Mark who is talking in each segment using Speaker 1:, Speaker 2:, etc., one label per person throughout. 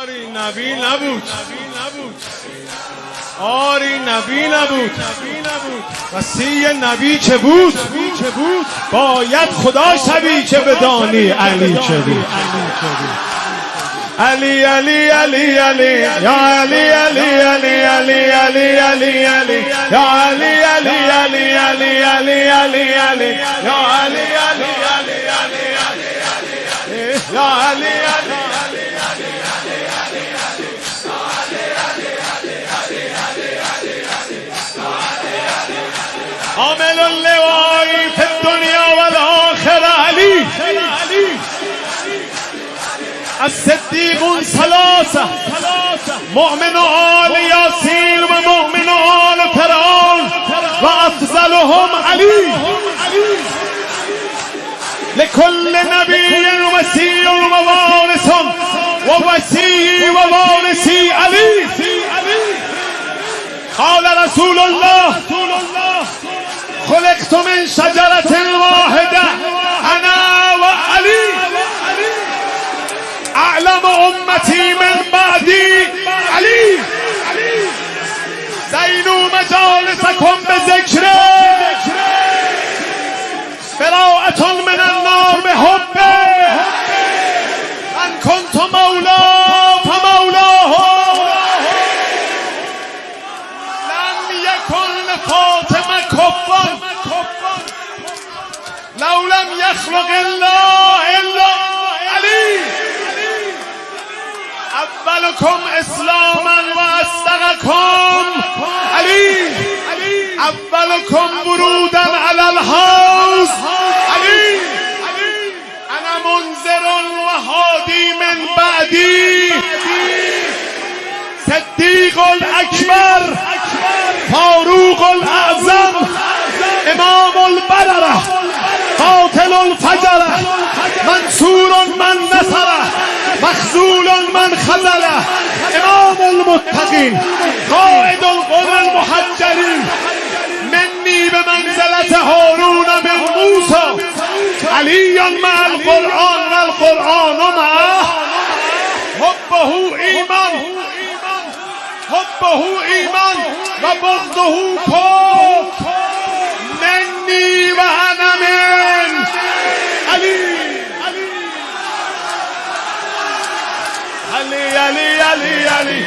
Speaker 1: آری نبی نبود، آری نبی نبود، وصی نبی چه بود؟ باید خدا شبی که بدانی علی چه بود. علی علی علی علی یا علی علی علی علی علی علی علی یا علی علی علی علی علی علی علی یا علی علی علی علی علی یا علی علی عامل اللواء في الدنيا والآخرة علي الصديق ثلاثة مؤمن آل ياسين ومؤمن آل فرعون وأفضلهم علي لكل نبي وسي ووارث ووسي ووارثي علي. قال رسول الله خلقت من شجرة واحدة أنا وعلي أعلم أمتي من بعدي علي. زينوا مجالسكم بذكره براءة من النار بحبه من كنت مولاه فمولاه لم يكن لفاطمة كفا لو لم يخلق الله إلا علي. أولكم إسلاما وأصدقكم علي. أولكم ورودا على الحوض علي. أنا منذر وهادي من بعدي صديق الأكبر فاروق الأعظم إمام البررة قاتل الفجرة منصور من نصره مخذول من خذله إمام المتقين قائد الغر المحجرين مني بمنزلة هارون من موسى علي مع القرآن والقرآن معه حبه إيمان وبغضه كفر مني وأنا من علي. علي علي علي علي علي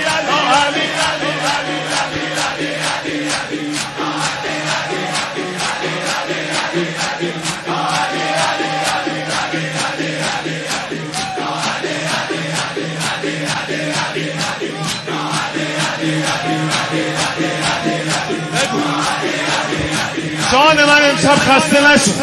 Speaker 1: جان من امشب خسته نشد.